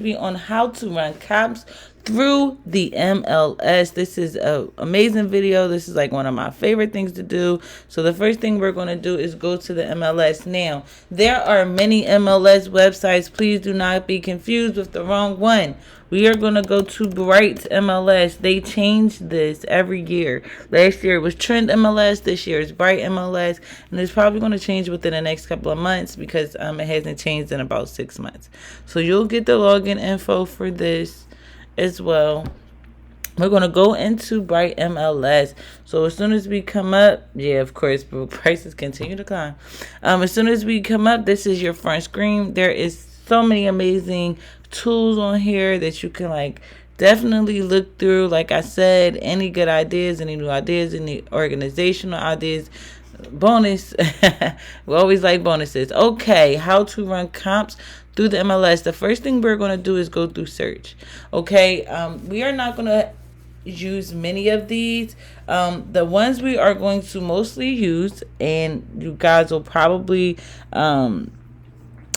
on how to run comps through the MLS. This is an amazing video. This is like one of my favorite things to do. So the first thing we're going to do is go to the MLS. Now, there are many MLS websites. Please do not be confused with the wrong one. We are going to go to Bright MLS. They change this every year. Last year it was Trend MLS. This year it's Bright MLS. And it's probably going to change within the next couple of months because it hasn't changed in about 6 months. So you'll get the login info for this as well. We're going to go into Bright MLS. So as soon as we come up, yeah, of course, prices continue to climb. As soon as we come up, this is your front screen. There is so many amazing tools on here that you can like definitely look through. Like I said, any good ideas, any new ideas, any organizational ideas, bonus. We always like bonuses. Okay, how to run comps through the MLS. The first thing we're going to do is go through search. Okay, we are not going to use many of these. The ones we are going to mostly use, and you guys will probably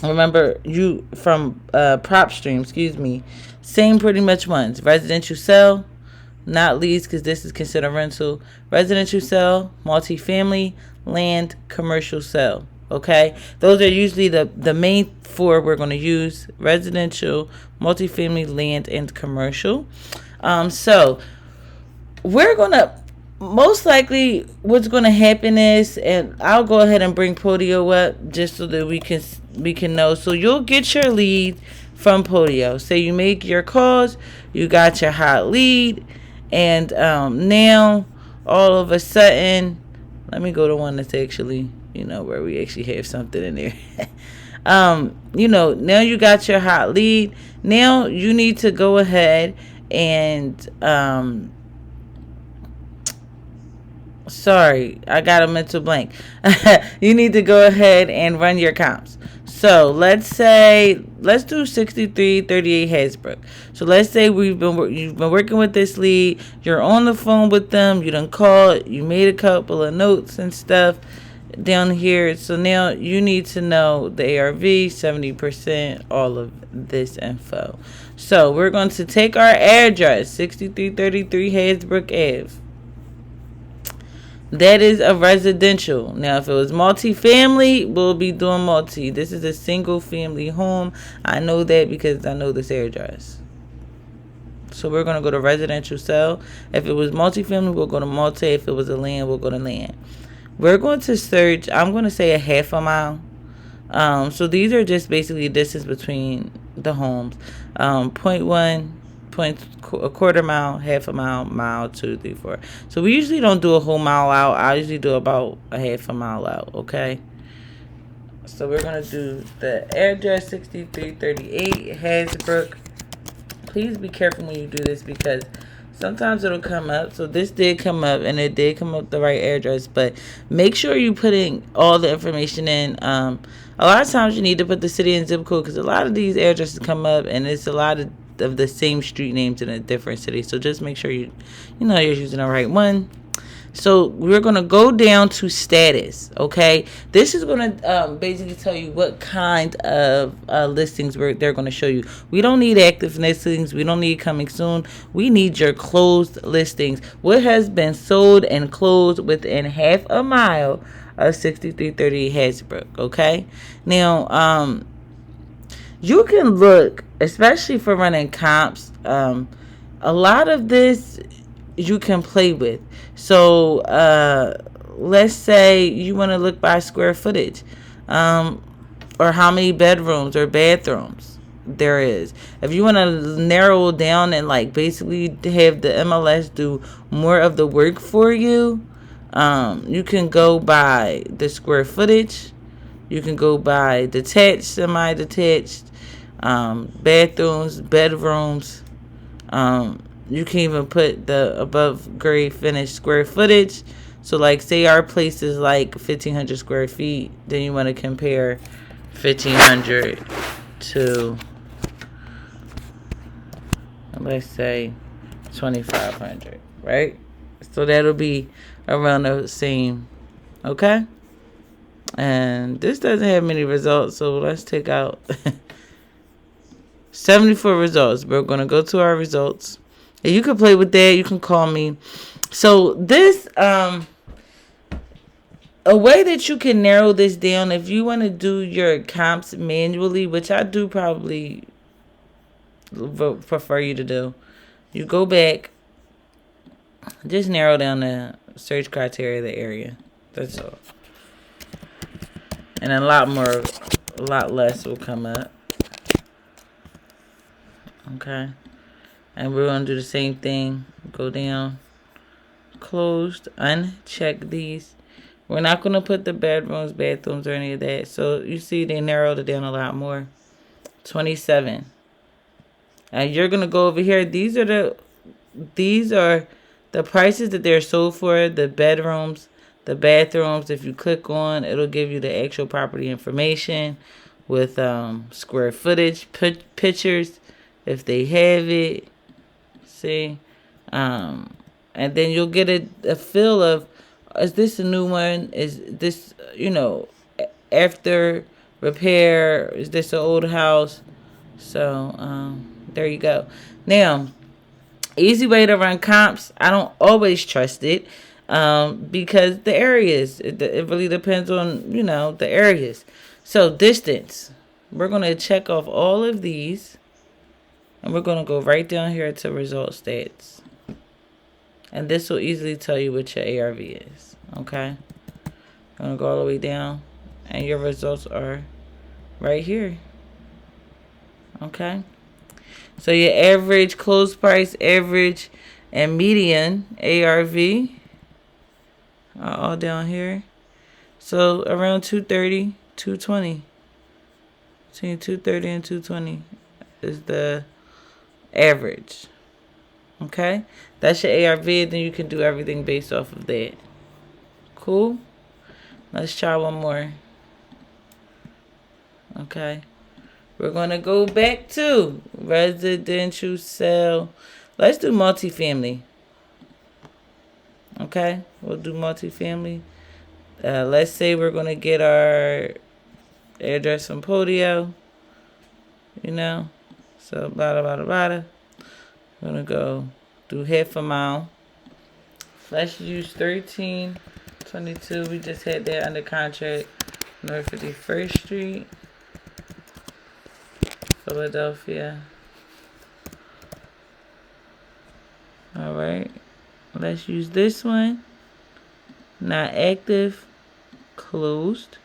remember you from PropStream, excuse me, same pretty much ones. Residential sell, not lease because this is considered rental. Residential sell, multifamily, land, commercial sell. Okay, those are usually the main four we're going to use: residential, multifamily, land, and commercial. So we're going to most likely what's going to happen is, and I'll go ahead and bring Podio up just so that we can know. So you'll get your lead from Podio. Say you make your calls, you got your hot lead, and now all of a sudden, let me go to one that's actually, where we actually have something in there. Now you got your hot lead. Now you need to go ahead and sorry, I got a mental blank. You need to go ahead and run your comps. So let's do 6338 Hasbrook. So let's say you've been working with this lead. You're on the phone with them. You done called. You made a couple of notes and stuff down here. So now you need to know the ARV, 70%, all of this info. So we're going to take our address, 6333 Hasbrook Ave. That is a residential. Now, if it was multi-family, we'll be doing multi. This is a single family home. I know that because I know this address. So we're going to go to residential sell. If it was multi-family, we'll go to multi. If it was a land, we'll go to land. We're going to search, I'm going to say a half a mile. So these are just basically distance between the homes. 0.1, a quarter mile, half a mile, mile, 2, 3, 4. So we usually don't do a whole mile out. I usually do about a half a mile out, okay? So we're going to do the address, 6338 Hasbrook. Please be careful when you do this because sometimes it'll come up. So this did come up, and it did come up the right address. But make sure you're putting all the information in. A lot of times you need to put the city and zip code because a lot of these addresses come up, and it's a lot of the same street names in a different city. So just make sure you're using the right one. So we're going to go down to status, okay? This is going to basically tell you what kind of listings they're going to show you. We don't need active listings. We don't need coming soon. We need your closed listings. What has been sold and closed within half a mile of 6330 Hasbrook, okay? Now, you can look, especially for running comps, a lot of this you can play with. So let's say you want to look by square footage, or how many bedrooms or bathrooms there is. If you want to narrow down and like basically have the MLS do more of the work for you, you can go by the square footage. You can go by detached, semi-detached, bathrooms, bedrooms. You can even put the above grade finished square footage. So like say our place is like 1,500 square feet. Then you want to compare 1,500 to, let's say, 2,500, right? So that'll be around the same, okay? And this doesn't have many results, so let's take out 74 results. We're going to go to our results. And you can play with that. You can call me. So this, a way that you can narrow this down, if you want to do your comps manually, which I do probably prefer you to do, you go back, just narrow down the search criteria of the area. That's all. And a lot less will come up. Okay. And we're going to do the same thing. Go down. Closed. Uncheck these. We're not going to put the bedrooms, bathrooms, or any of that. So you see they narrowed it down a lot more. 27. And you're going to go over here. These are the prices that they're sold for. The bedrooms, the bathrooms. If you click on, it'll give you the actual property information with square footage, pictures, if they have it. See? And then you'll get a feel of, is this a new one? Is this, after repair? Is this an old house? So, there you go. Now, easy way to run comps. I don't always trust it because the areas. It really depends on, the areas. So, distance. We're going to check off all of these. And we're going to go right down here to result stats. And this will easily tell you what your ARV is. Okay? I'm going to go all the way down. And your results are right here. Okay? So your average, close price, average, and median ARV are all down here. So around 230, 220. Between 230 and 220 is the average. Okay? That's your ARV, then you can do everything based off of that. Cool? Let's try one more. Okay. We're going to go back to residential sale. Let's do multifamily. Okay? We'll do multifamily. Let's say we're going to get our address from Podio. So, blah, blah, blah, blah. We're going to go do half a mile. Let's use 1322. We just had that under contract. North 51st Street, Philadelphia. Alright. Let's use this one. Not active. Closed.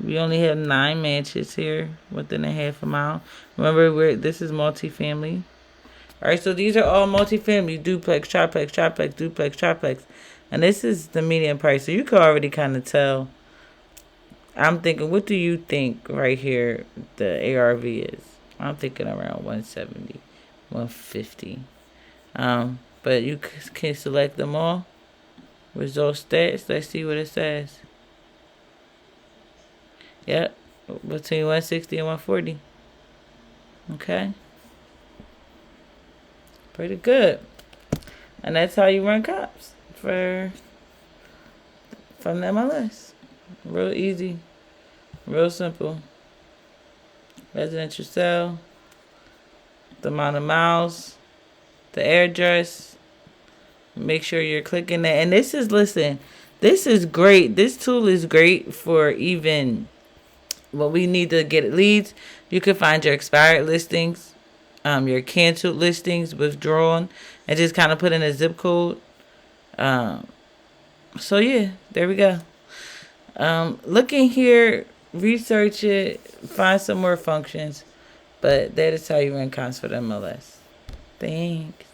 We only have 9 matches here within a half a mile. Remember, this is multifamily. Alright, so these are all multifamily. Duplex, triplex, triplex, duplex, triplex. And this is the median price. So you can already kind of tell. I'm thinking, what do you think right here the ARV is? I'm thinking around 170, 150. But you can select them all. Result stats. Let's see what it says. Yep, between 160 and 140. Okay. Pretty good. And that's how you run comps from the MLS. Real easy. Real simple. Residential sale. The amount of miles. The address. Make sure you're clicking that. And this is, listen, this is great. This tool is great for even when we need to get leads. You can find your expired listings, your canceled listings, withdrawn, and just kind of put in a zip code. So yeah, there we go. Look in here, research it, find some more functions, but that is how you run comps for the MLS. Thanks.